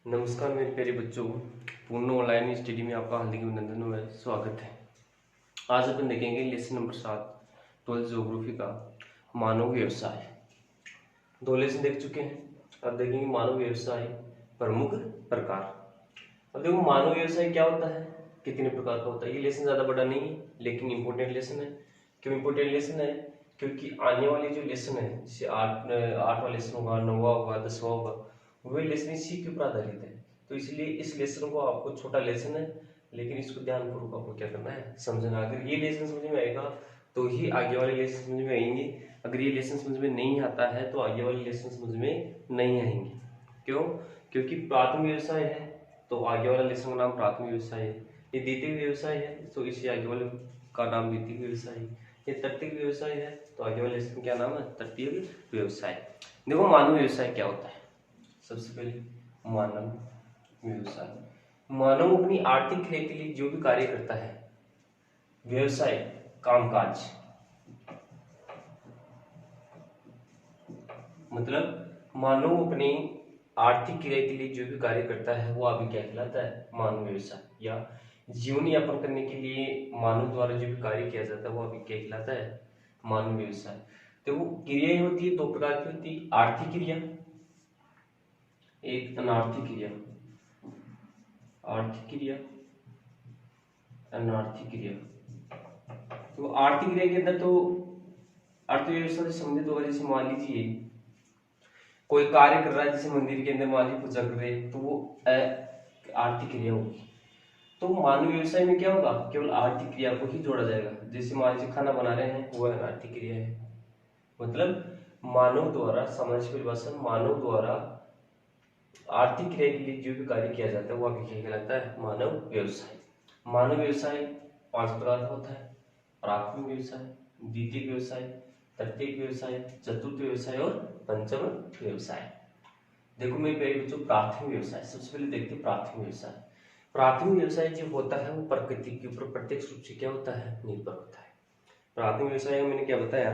नमस्कार मेरे प्यारे बच्चों, पूर्ण ऑनलाइन स्टडी में आपका हार्दिक अभिनंदन व स्वागत है। आज अपन देखेंगे लेसन नंबर 7 12th ज्योग्राफी का मानव व्यवसाय। दो लेसन देख चुके हैं, अब देखेंगे मानव व्यवसाय प्रमुख प्रकार। अब देखो मानव व्यवसाय क्या होता है, कितने प्रकार का होता है। ये लेसन ज्यादा बड़ा नहीं है लेकिन इंपॉर्टेंट लेसन है। क्यों इंपॉर्टेंट लेसन है? क्योंकि आने वाले जो लेसन है, जैसे आठवां लेसन होगा, 9वां होगा, 10वां होगा, वही लेसन इसी के ऊपर आधारित है। तो इसलिए इस लेसन को आपको, छोटा लेसन है लेकिन इसको ध्यानपूर्वक आपको क्या करना है, समझना। अगर ये लेसन समझ में आएगा तो ही आगे वाले लेसन समझ में आएंगे। अगर ये लेसन समझ में नहीं आता है तो आगे वाले लेसन समझ में नहीं आएंगे। क्यों? क्योंकि प्राथमिक व्यवसाय है तो आगे वाला लेसन का नाम प्राथमिक व्यवसाय है। ये द्वितीय व्यवसाय है तो इसे आगे वाले का नाम द्वितीय व्यवसाय है। ये तृतीय व्यवसाय है तो आगे वाले लेसन क्या नाम है, तृतीय व्यवसाय। देखो मानव व्यवसाय क्या होता है। सबसे पहले मानव व्यवसाय, मानव अपनी आर्थिक क्रिया के लिए जो भी कार्य करता है, व्यवसाय कामकाज, मतलब मानव अपनी आर्थिक क्रिया के लिए जो भी कार्य करता है वो अभी क्या कहलाता है, मानव व्यवसाय। या जीवन यापन करने के लिए मानव द्वारा जो भी कार्य किया जाता है वो अभी क्या कहलाता है, मानव व्यवसाय। तो वो क्रियाएं होती है, दो प्रकार की होती है, आर्थिक क्रिया, एक अनार्थिक क्रिया। आर्थिक क्रिया, अनार्थिक क्रिया। तो आर्थिक क्रिया के अंदर तो अर्थव्यवस्था से संबंधित होगा। जैसे मान लीजिए कोई कार्य कर रहा है, जैसे मंदिर के अंदर मान लीजिए पूजा कर रहे हैं, तो वो आर्थिक क्रिया होगी। तो मानव व्यवसाय में क्या होगा, केवल आर्थिक क्रिया को ही जोड़ा जाएगा। जैसे मान लीजिए खाना बना रहे हैं, वो अनार्थिक क्रिया है। मतलब मानव द्वारा, सामाजिक परिभाषा, मानव द्वारा आर्थिक क्रिया के लिए जो भी कार्य किया जाता है वो अभी क्या कहलाता है, मानव व्यवसाय। मानव व्यवसाय 5 प्रकार का होता है, प्राथमिक व्यवसाय, द्वितीय व्यवसाय, तृतीय व्यवसाय, चतुर्थ व्यवसाय और पंचम व्यवसाय। देखो मेरे प्यारे बच्चों, प्राथमिक व्यवसाय सबसे पहले देखते हैं। प्राथमिक व्यवसाय, प्राथमिक व्यवसाय जो होता है वो प्रकृति के ऊपर प्रत्यक्ष रूप से क्या होता है, निर्भर होता है। प्राथमिक व्यवसाय में मैंने क्या बताया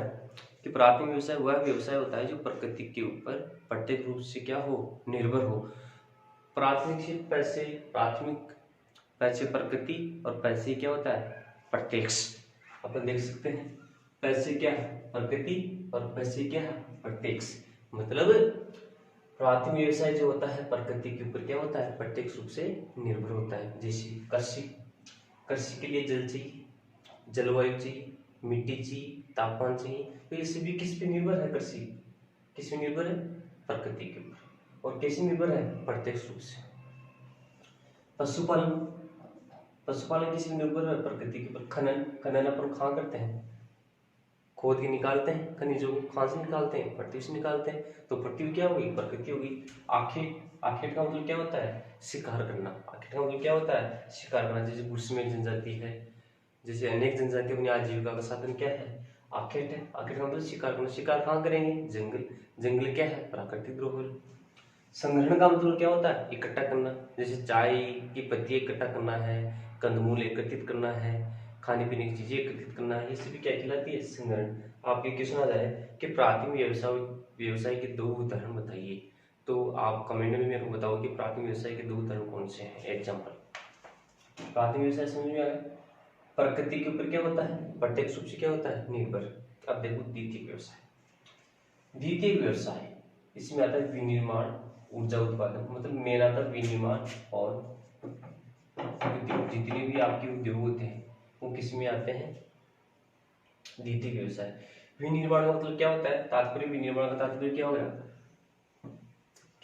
कि प्राथमिक व्यवसाय वह व्यवसाय होता है जो प्रकृति के ऊपर प्रत्यक्ष रूप से क्या हो, निर्भर हो। प्राथमिक से पैसे, प्राथमिक पैसे प्रकृति और पैसे क्या होता है, प्रत्यक्ष। अपन देख सकते हैं पैसे क्या है, प्रकृति, और पैसे क्या है, प्रत्यक्ष। मतलब प्राथमिक व्यवसाय जो होता है प्रकृति के ऊपर क्या होता है, प्रत्यक्ष रूप से निर्भर होता है। जैसे कृषि, कृषि के लिए जल चाहिए, जलवायु चाहिए, मिट्टी चाहिए, तापमान चाहिए। तो ये सभी किस पे निर्भर है, कृषि किस पे निर्भर है, प्रकृति के ऊपर। और कैसे निर्भर है, प्रत्यक्ष रूप से। पशुपालन, पशुपालन किस पे निर्भर है, प्रकृति के ऊपर। खनन, खनन अपन कहाँ करते हैं, खोद के निकालते हैं खनिजों को। कहाँ से निकालते हैं, पृथ्वी से निकालते हैं। तो पृथ्वी क्या होगी, प्रकृति होगी। आखेट, आखेट का मतलब क्या होता है, शिकार करना। आखेट का मतलब क्या होता है, शिकार करना। जैसे बुश्मेट जनजाति है, जैसे अनेक जनजाति अपनी आजीविका का साधन क्या है, आखेट है। आखेट का मतलब शिकार करना। शिकार कहाँ करेंगे, जंगल। जंगल क्या है, प्राकृतिक द्रोह। संग्रहण का मतलब क्या होता है, इकट्ठा करना। जैसे चाय की पत्ती इकट्ठा करना है, कंदमूल एकत्रित करना है, खाने पीने की चीजें एकत्रित करना है, ये सभी क्या कहलाती है, संग्रहण। आपके क्वेश्चन आ जाए कि प्राथमिक व्यवसाय, व्यवसाय के 2 उदाहरण बताइए, तो आप कमेंट में मेरे को बताओ कि प्राथमिक व्यवसाय के 2 उदाहरण कौन से हैं। एग्जाम्पल, प्राथमिक व्यवसाय समझ में आ गया, प्रकृति के ऊपर क्या होता है, प्रत्यक्ष रूप से क्या होता है, निर्भर। अब देखो द्वितीय व्यवसाय। द्वितीय व्यवसाय, इसमें आता है विनिर्माण, ऊर्जा उत्पादन, मतलब मेन आता है विनिर्माण और उद्योग। जितने भी आपके उद्योग होते हैं वो किस में आते हैं, द्वितीय व्यवसाय। विनिर्माण का मतलब क्या होता है, तात्पर्य विनिर्माण का तात्पर्य क्या होगा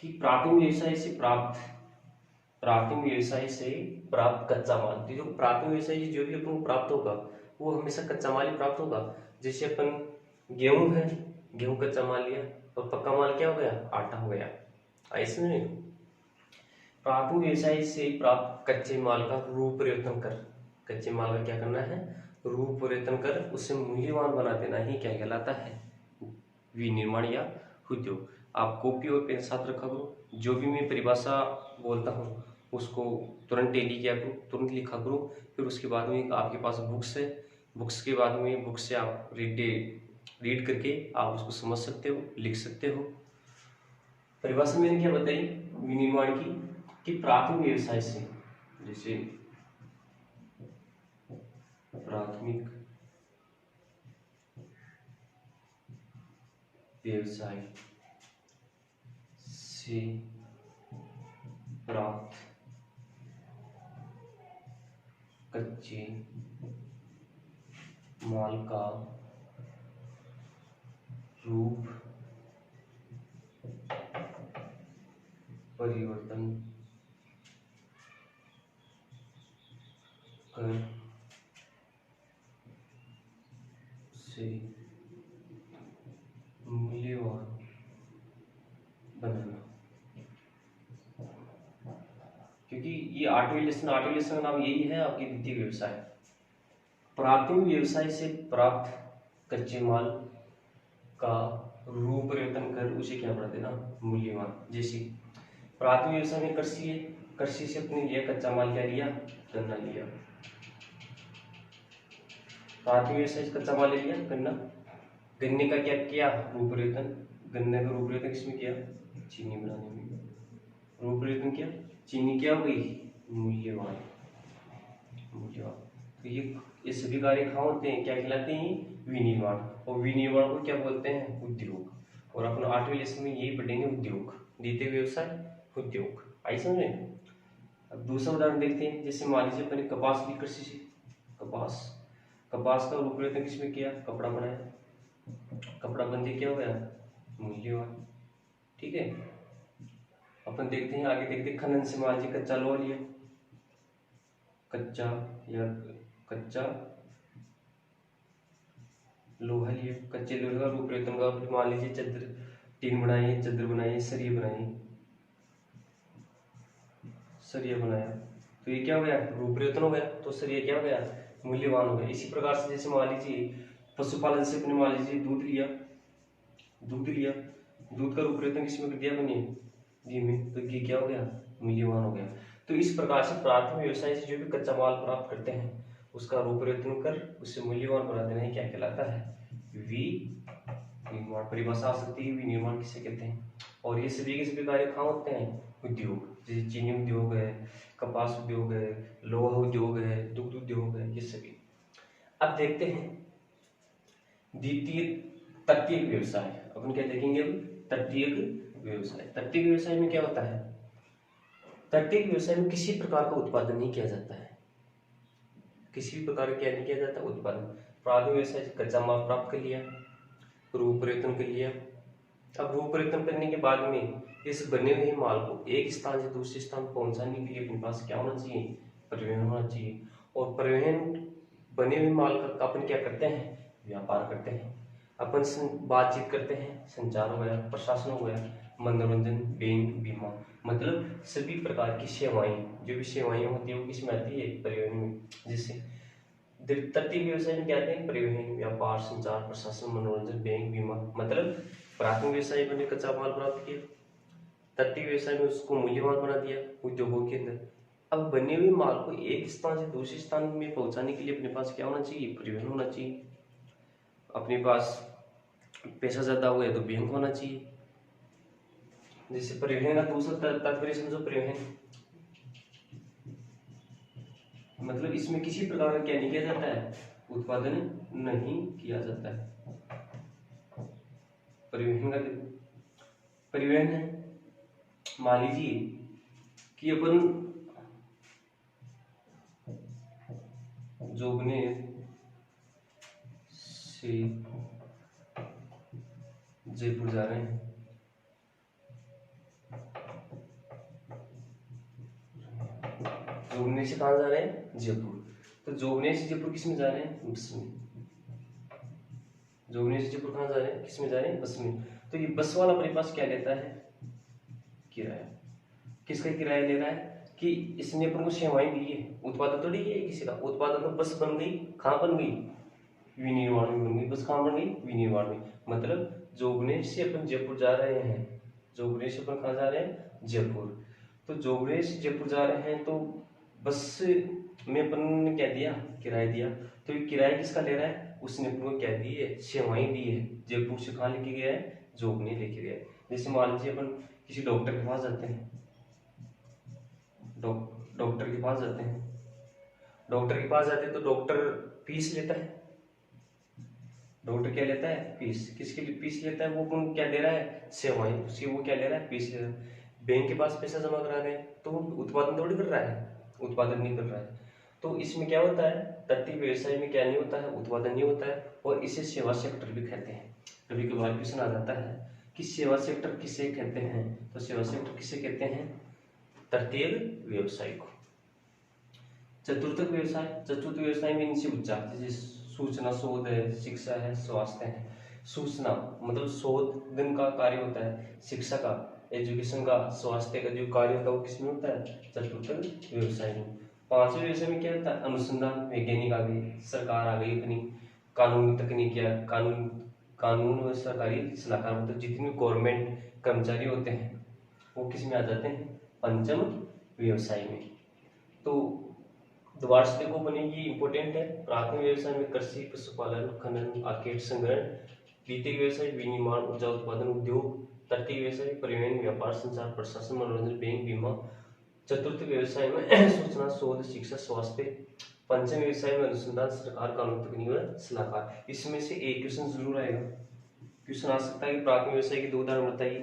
कि प्राथमिक व्यवसाय से प्राप्त, प्राथमिक व्यवसाय से प्राप्त कच्चा माल। जो प्राथमिक व्यवसाय से जो भी अपन को प्राप्त होगा वो हमेशा कच्चा माल ही प्राप्त होगा। जैसे अपन गेहूं है, गेहूं कच्चा माल लिया, और पक्का माल क्या हो गया, आटा हो गया। ऐसे प्राथमिक व्यवसाय से प्राप्त कच्चे माल का रूप परिवर्तन कर, कच्चे माल का क्या करना है, रूप परिवर्तन कर उसे मूल्यवान बना देना ही क्या कहलाता है, विनिर्माण या उद्योग। आप कॉपी और पेन साथ रखा करो, जो भी मैं परिभाषा बोलता हूँ उसको तुरंत डेली किया करो, तुरंत लिखा करो। फिर उसके बाद में आपके पास बुक्स है, बुक्स के बाद में बुक्स से आप रीड करके आप उसको समझ सकते हो, लिख सकते हो। परिभाषा मैंने क्या बताई विनिर्माण की, कि प्राथमिक व्यवसाय से, जैसे प्राथमिक व्यवसाय से प्राप्त कच्चे माल का रूप परिवर्तन कर से मूल्यवान बनाना। क्योंकि ये आठवीं लेसन का नाम यही है आपकी द्वितीय व्यवसाय। प्राथमिक व्यवसाय से प्राप्त कच्चे माल का रूप परिवर्तन कर उसे क्या बना देना, मूल्यवान। जैसे प्राथमिक व्यवसाय में कृषि है, कृषि से अपने लिया कच्चा माल, क्या लिया, गन्ना लिया। प्राथमिक व्यवसाय से कच्चा माल ले लिया गन्ना, गन्ने का क्या किया, रूप परिवर्तन। गन्ने का रूप परिवर्तन किसमें किया, चीनी बनाने में। रूप परिवर्तन किया, चीनी क्या हो गई, मूल्यवान। मूल्यवान। तो ये सभी कार्य कहाँ होते हैं, क्या कहलाते हैं, विनिर्माण। और विनिर्माण को क्या बोलते हैं, उद्योग। और अपन आठवीं लेसन में यही पढ़ेंगे, उद्योग। द्वितीय व्यवसाय, उद्योग। आई समझ में। अब दूसरा उदाहरण देखते हैं। जैसे मान लीजिए अपने कपास ली कृषि से, कपास का रूप परिवर्तन किसमें किया, कपड़ा बनाया, कपड़ा बन के क्या हो गया, मूल्यवान। ठीक है। अपन देखते हैं आगे, देखते खनन से मान लीजिए कच्चा लोहा लिया, कच्चा लोहा लिया, कच्चे लोहे का रूप परिवर्तन का मान लीजिए चादर, टीन बनाई, चादर बनाई, सरिया बनाया। तो ये क्या हो गया, रूप परिवर्तन हो गया। तो सरिया क्या हो गया, मूल्यवान हो गया। इसी प्रकार से जैसे मान लीजिए पशुपालन से अपने मान लीजिए दूध लिया, दूध का रूप परिवर्तन किसमें कर दिया, बने घी में। तो घी क्या हो गया, मूल्यवान हो गया। तो इस प्रकार से प्राथमिक व्यवसाय से जो भी कच्चा माल प्राप्त करते हैं उसका रूप परिवर्तन कर उससे मूल्यवान बना देना, क्या कहलाता है, विनिर्माण। परिभाषा आ सकती है विनिर्माण किसे कहते हैं। और ये सभी के सभी कार्य कहाँ होते हैं, उद्योग। जैसे चीनी उद्योग है, कपास उद्योग है, लोहा उद्योग है, दुग्ध उद्योग है, ये सभी। अब देखते हैं द्वितीय तटीय व्यवसाय। अपन क्या देखेंगे, अब तटीय व्यवसाय। तटीय व्यवसाय में क्या होता है, तटीय व्यवसाय में किसी प्रकार का उत्पादन नहीं किया जाता है, किसी भी प्रकार का क्या नहीं किया जाता, उत्पादन। प्राथमिक व्यवसाय से कच्चा माल प्राप्त कर लिया, रूप परिवर्तन कर लिया। अब रूप परिवर्तन करने के बाद में इस बने हुए माल को एक स्थान से दूसरे स्थान पहुंचाने के लिए अपने पास क्या होना चाहिए, परिवहन होना चाहिए। और परिवहन बने हुए माल का अपन क्या करते हैं, व्यापार करते हैं। अपन बातचीत करते हैं, संचार हो गया, प्रशासन हो गया, मनोरंजन, बैंक, बीमा, मतलब सभी प्रकार की सेवाएं, जो भी सेवाएं होती है वो किसमें आती है, परिवहन में। जिससे तटीय व्यवसाय में क्या आते हैं, परिवहन, व्यापार, संचार, प्रशासन, मनोरंजन, बैंक, बीमा। मतलब प्राथमिक व्यवसाय में कच्चा माल प्राप्त किया, तटीय व्यवसाय में उसको मूल्यवान बना दिया उद्योगों के अंदर। अब बने हुए माल को एक स्थान से दूसरे स्थान में पहुंचाने के लिए अपने पास क्या होना चाहिए, परिवहन होना चाहिए। अपने पास पैसा ज्यादा हो गया तो बैंक होना चाहिए। जैसे परिवहन का दूसरा तात्पर्य समझो, परिवहन मतलब इसमें किसी प्रकार का क्या नहीं किया जाता है, उत्पादन नहीं किया जाता है। परिवहन का परिवहन है, मान लीजिए कि अपन जोगनेर से जयपुर जा रहे हैं, जोगनेर से कहाँ जा रहे हैं, जयपुर। तो जोगनेर से जयपुर किस में जा रहे हैं, बस में। जोगनेर से जयपुर कहाँ जा रहे हैं, किस में जा रहे हैं, बस में। तो ये बस वाला अपने पास क्या लेता है, किराया। किसका किराया ले रहा है, कि इसने अपन को सेवाएं दी है, उत्पादन थोड़ी है किसी का। उत्पादन तो बस बन गई, कहाँ बन गई, विनिर्माण में बन गई। बस कहाँ बन गई, विनिर्माण में। मतलब जोगनेर से अपन जयपुर जा रहे हैं, जोगनेर से अपन कहाँ जा रहे हैं, जयपुर। तो जोगनेर से जयपुर जा रहे हैं तो बस में अपन ने क्या दिया, किराया दिया। तो ये किराया किसका ले रहा है, उसने अपन को क्या दी है, सेवाएं दी है। जयपुर से कहाँ लेके गया है, जोगनेर लेके गया है। जैसे मान लीजिए अपन किसी डॉक्टर के पास जाते हैं, डॉक्टर के पास जाते हैं। डॉक्टर के पास जाते हैं तो डॉक्टर फीस लेता है। डॉक्टर क्या लेता है? फीस। किसके लिए फीस लेता है? वो कौन क्या ले रहा है? सेवाएं, उसकी वो क्या ले रहा है? फीस ले रहा है। बैंक के पास पैसा जमा करा रहे हैं तो वो उत्पादन थोड़ी कर रहा है, उत्पादन नहीं कर रहा है। तो इसमें क्या होता है? तटीय व्यवसाय में क्या नहीं होता है? उत्पादन नहीं होता है, और इसे सेवा सेक्टर भी कहते हैं। कभी कभार क्वेश्चन आ जाता है कि सेवा सेक्टर किसे कहते हैं, तो सेवा सेक्टर किसे कहते हैं? तृतीय व्यवसाय को। चतुर्थ व्यवसाय में इनसे उच्चा, जैसे सूचना, शोध है, शिक्षा है, स्वास्थ्य है। सूचना मतलब शोधन का कार्य होता है, शिक्षा का, एजुकेशन का, स्वास्थ्य का जो कार्य होता है वो किसमें होता है? चतुर्थ व्यवसाय में। पांचवें व्यवसाय में क्या होता है? अनुसंधान, वैज्ञानिक आ गई, सरकार आ गई अपनी, कानूनी तकनीक या कानून और सरकारी सलाहकार, मतलब जितने गवर्नमेंट कर्मचारी होते हैं वो किस में आ जाते हैं? पंचम व्यवसाय में। तो दोबारा से देखो बनेगी, इंपॉर्टेंट है। प्राथमिक व्यवसाय में कृषि, पशुपालन, खनन, आर्केड, संग्रहण। द्वितीय व्यवसाय विनिर्माण, ऊर्जा उत्पादन, उद्योग। तृतीय व्यवसाय परिवहन, व्यापार, संचार, प्रशासन, मनोरंजन, बैंक, बीमा। चतुर्थ व्यवसाय में सूचना, शोध, शिक्षा, स्वास्थ्य। पंचम व्यवसाय में अनुसंधान, सरकार, कानून तकनीक व सलाहकार। इसमें से एक क्वेश्चन जरूर आएगा। क्वेश्चन आ सकता है कि प्राथमिक व्यवसाय के 2 उदाहरण बताइए,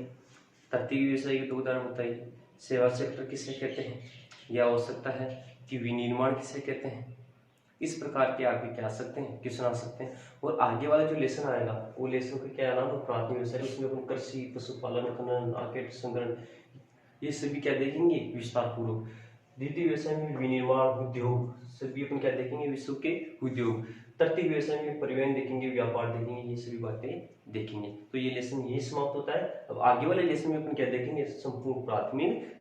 तृतीय व्यवसाय के 2 उदाहरण बताइए, सेवा सेक्टर किसे कहते हैं, या हो सकता है कि विनिर्माण किसे कहते हैं। इस प्रकार के आपके क्या आ सकते हैं? क्वेश्चन आ सकते हैं। और आगे वाला जो लेसन आएगा वो लेसन का क्या नाम है? प्राथमिक व्यवसाय। उसमें अपन कृषि, पशुपालन, खनन, आर्केड, संग्रहण, ये सभी क्या देखेंगे विस्तार पूर्वक। द्वितीय व्यवसाय में विनिर्माण, उद्योग, सभी अपन क्या देखेंगे? विश्व के उद्योग। तृतीय व्यवसाय में परिवहन देखेंगे, व्यापार देखेंगे, ये सभी बातें देखेंगे। तो ये लेसन यही समाप्त होता है। अब आगे वाले लेसन में अपन क्या देखेंगे? संपूर्ण प्राथमिक